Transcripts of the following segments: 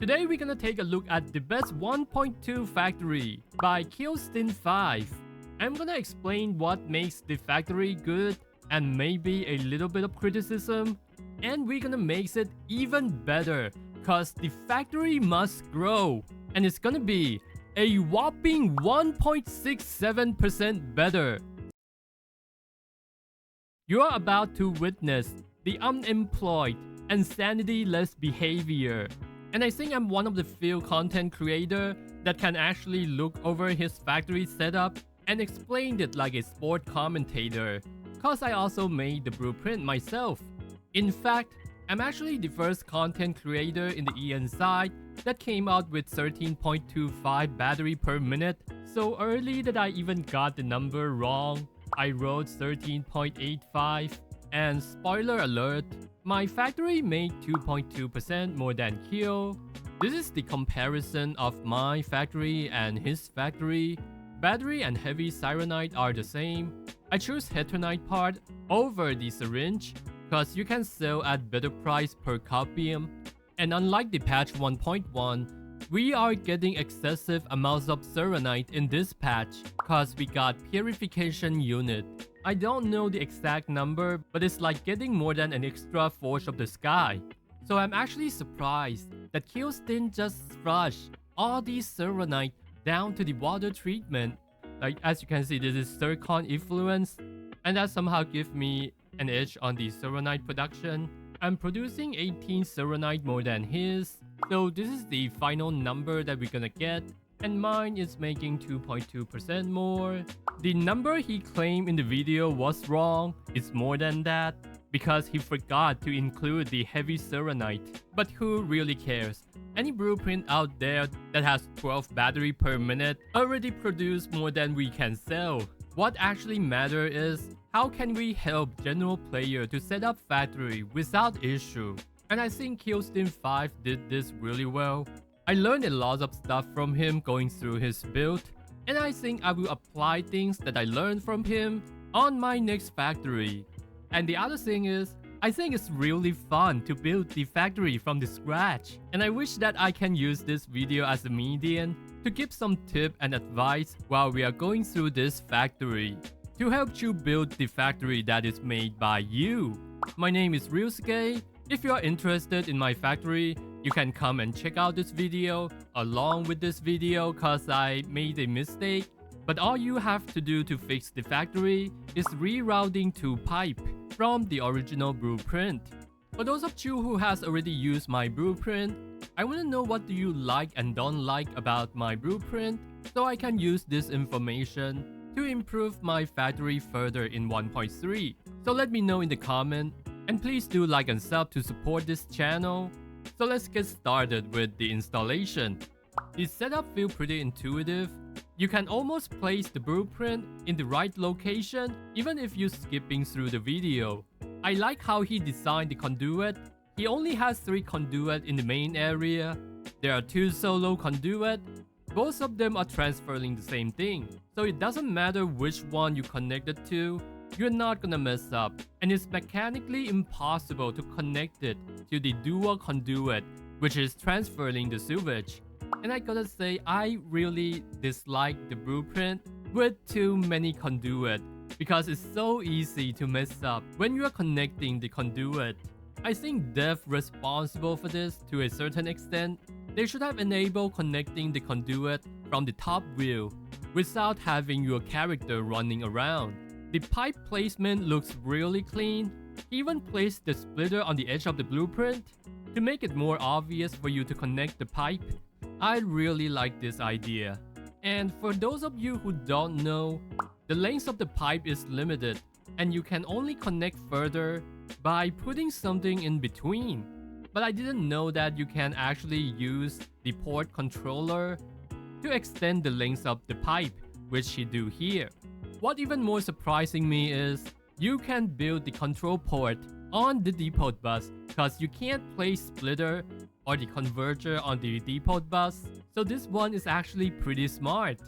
Today we're gonna take a look at the best 1.2 factory by KyostinV. I'm gonna explain what makes the factory good and maybe a little bit of criticism, and we're gonna make it even better cause the factory must grow and it's gonna be a whopping 1.67% better. You are about to witness the unemployed and sanity-less behavior. And I think I'm one of the few content creators that can actually look over his factory setup and explain it like a sport commentator, cause I also made the blueprint myself. In fact, I'm actually the first content creator in the EN side that came out with 13.25 battery per minute, so early that I even got the number wrong. I wrote 13.85, and spoiler alert, my factory made 2.2% more than Kyo. This is the comparison of my factory and his factory. Battery and heavy cyanide are the same. I choose heteronite part over the syringe because you can sell at better price per copium. And unlike the patch 1.1, we are getting excessive amounts of selenite in this patch cause we got purification unit. I don't know the exact number, but it's like getting more than an extra Forge of the Sky. So I'm actually surprised that Kyostin just flushed all these selenite down to the water treatment. Like as you can see, this is zircon influence, and that somehow gives me an edge on the selenite production. I'm producing 18 selenite more than his, so this is the final number that we're gonna get, and mine is making 2.2% more. The number he claimed in the video was wrong. It's more than that because he forgot to include the heavy selenite. But who really cares? Any blueprint out there that has 12 battery per minute already produced more than we can sell. What actually matters is how can we help general player to set up factory without issue. And I think KyostinV did this really well. I learned a lot of stuff from him going through his build, and I think I will apply things that I learned from him on my next factory. And the other thing is, I think it's really fun to build the factory from the scratch. And I wish that I can use this video as a medium to give some tip and advice while we are going through this factory to help you build the factory that is made by you. My name is Ryusuke. If you are interested in my factory, you can come and check out this video along with this video cause I made a mistake. But all you have to do to fix the factory is rerouting to pipe from the original blueprint. For those of you who has already used my blueprint, I want to know what do you like and don't like about my blueprint so I can use this information to improve my factory further in 1.3. So let me know in the comment, and please do like and sub to support this channel. So let's get started with the installation. The setup feels pretty intuitive. You can almost place the blueprint in the right location even if you're skipping through the video. I like how he designed the conduit. He only has 3 conduit in the main area. There are 2 solo conduit. Both of them are transferring the same thing. So it doesn't matter which one you connect it to, you're not gonna mess up. And it's mechanically impossible to connect it to the dual conduit, which is transferring the sewage. And I gotta say, I really dislike the blueprint with too many conduit because it's so easy to mess up when you are connecting the conduit. I think Dev responsible for this to a certain extent. They should have enabled connecting the conduit from the top view without having your character running around. The pipe placement looks really clean. He even placed the splitter on the edge of the blueprint to make it more obvious for you to connect the pipe. I really like this idea. And for those of you who don't know, the length of the pipe is limited and you can only connect further by putting something in between. But I didn't know that you can actually use the port controller to extend the length of the pipe, which you do here. What even more surprising me is you can build the control port on the depot bus because you can't place splitter or the converter on the depot bus. So this one is actually pretty smart.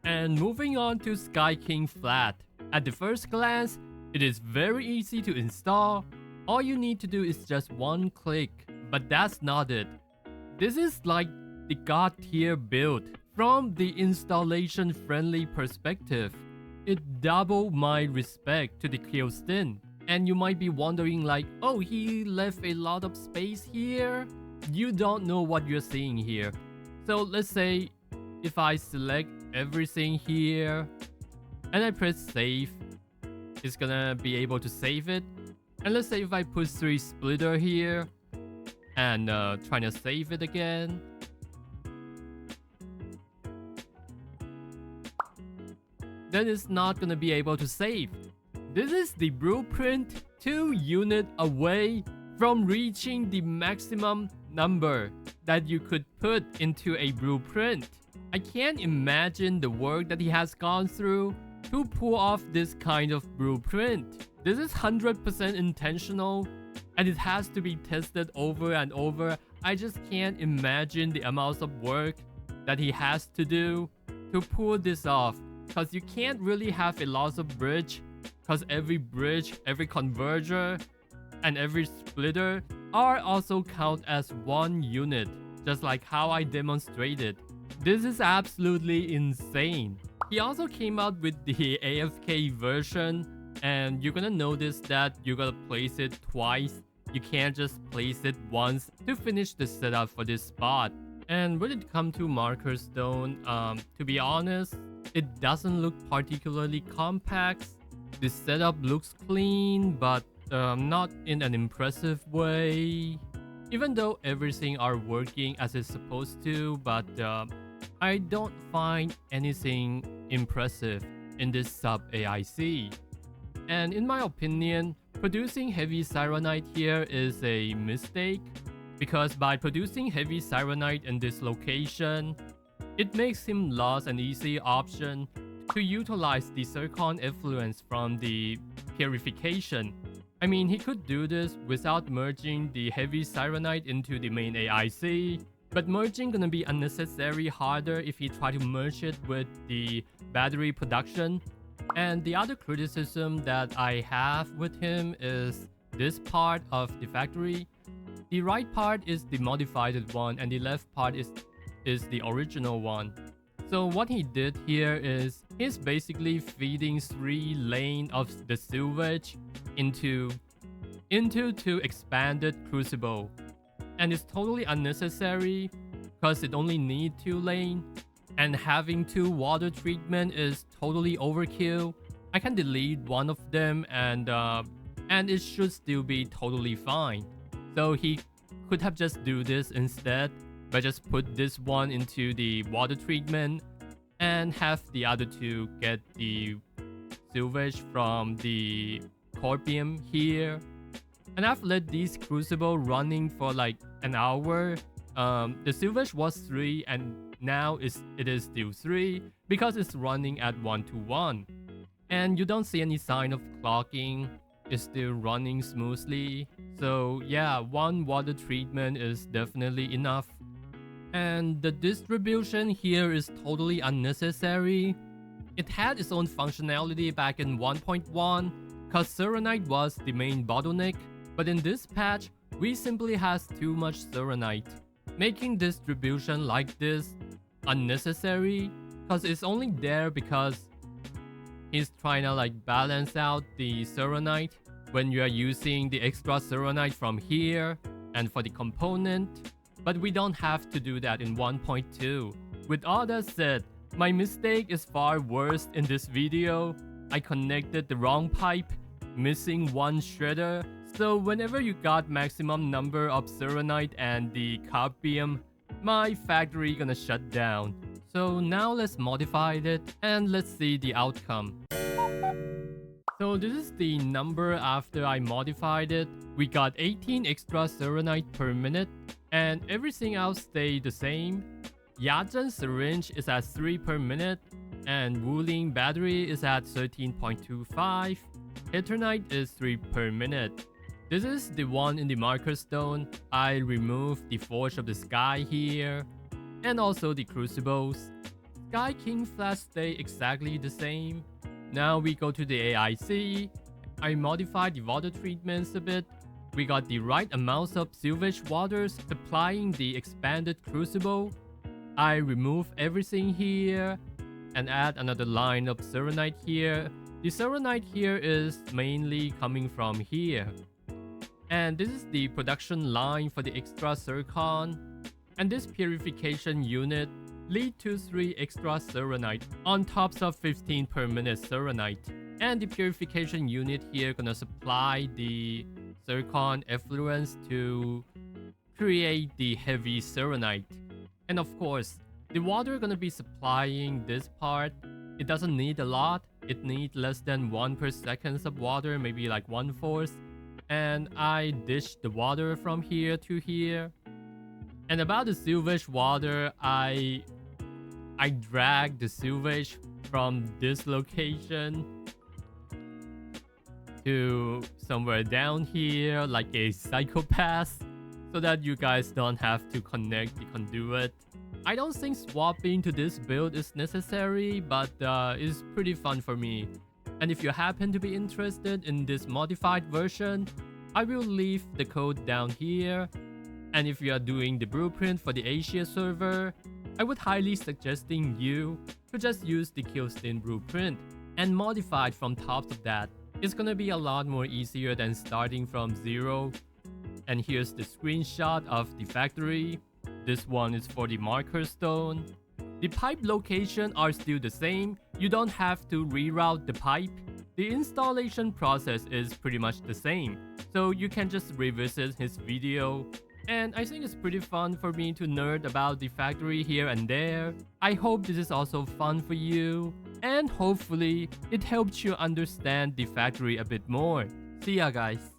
And moving on to Sky King Flat. At the first glance, it is very easy to install. All you need to do is just one click, but that's not it. This is like the god tier build. From the installation friendly perspective, it doubled my respect to the Kyostin. And you might be wondering like, oh, he left a lot of space here. You don't know what you're seeing here. So let's say if I select everything here and I press save, it's gonna be able to save it. And let's say if I put 3 splitter here and trying to save it again, then it's not gonna be able to save. This is the blueprint 2 units away from reaching the maximum number that you could put into a blueprint. I can't imagine the work that he has gone through to pull off this kind of blueprint. This is 100% intentional and it has to be tested over and over. I just can't imagine the amounts of work that he has to do to pull this off, because you can't really have a loss of bridge, because every bridge, every converger, and every splitter are also count as 1 unit, just like how I demonstrated. This is absolutely insane. He also came out with the AFK version, and you're gonna notice that you gotta place it twice. You can't just place it once to finish the setup for this spot. And when it comes to MarkerStone, to be honest, it doesn't look particularly compact. The setup looks clean, but not in an impressive way. Even though everything are working as it's supposed to, but I don't find anything impressive in this sub AIC. And in my opinion, producing heavy Sirenite here is a mistake, because by producing heavy Sirenite in this location, it makes him lose an easy option to utilize the zircon effluence from the purification. I mean, he could do this without merging the heavy Sirenite into the main AIC, but merging gonna be unnecessary harder if he try to merge it with the battery production. And the other criticism that I have with him is this part of the factory. The right part is the modified one and the left part is the original one. So what he did here is he's basically feeding 3 lanes of the sewage into 2 expanded crucible. And it's totally unnecessary because it only needs 2 lanes. And having 2 water treatment is totally overkill. I can delete one of them and it should still be totally fine. So he could have just do this instead, but just put this one into the water treatment and have the other 2 get the sewage from the corpium here. And I've let these crucible running for like an hour. The sewage was 3 and now it is still 3 because it's running at 1:1. And you don't see any sign of clogging. It's still running smoothly. So yeah, 1 water treatment is definitely enough. And the distribution here is totally unnecessary. It had its own functionality back in 1.1 because Serenite was the main bottleneck, but in this patch, we simply has too much Serenite, making distribution like this unnecessary because it's only there because he's trying to like balance out the Serenite when you are using the extra Serenite from here and for the component. But we don't have to do that in 1.2. With all that said, my mistake is far worse in this video. I connected the wrong pipe, missing 1 shredder. So whenever you got maximum number of Serenite and the cadmium, my factory gonna shut down. So now let's modify it and let's see the outcome. So this is the number after I modified it. We got 18 extra Serenite per minute and everything else stayed the same. Yajin syringe is at 3 per minute and Wuling battery is at 13.25. Eternite is 3 per minute. This is the one in the MarkerStone. I removed the Forge of the Sky here and also the crucibles. Sky King Flash stay exactly the same. Now we go to the AIC. I modified the water treatments a bit we got the right amounts of sewage water supplying the expanded crucible. I remove everything here and add another line of selenite here. The selenite here is mainly coming from here. And this is the production line for the extra zircon. And this purification unit lead to 3 extra selenite on top of 15 per minute selenite. And the purification unit here gonna supply the zircon effluents to create the heavy selenite. And of course, the water gonna be supplying this part. It doesn't need a lot. It needs less than 1 per second of water, maybe like 1/4. And I dish the water from here to here. And about the sewage water, I drag the sewage from this location to somewhere down here like a psychopath, so that you guys don't have to connect the conduit. I don't think swapping to this build is necessary, but it's pretty fun for me. And if you happen to be interested in this modified version, I will leave the code down here. And if you are doing the blueprint for the Asia server, I would highly suggesting you to just use the Kyostin blueprint and modify it from top of that. It's gonna be a lot more easier than starting from zero. And here's the screenshot of the factory. This one is for the MarkerStone. The pipe location are still the same. You don't have to reroute the pipe. The installation process is pretty much the same. So you can just revisit his video. And I think it's pretty fun for me to nerd about the factory here and there. I hope this is also fun for you. And hopefully it helps you understand the factory a bit more. See ya guys.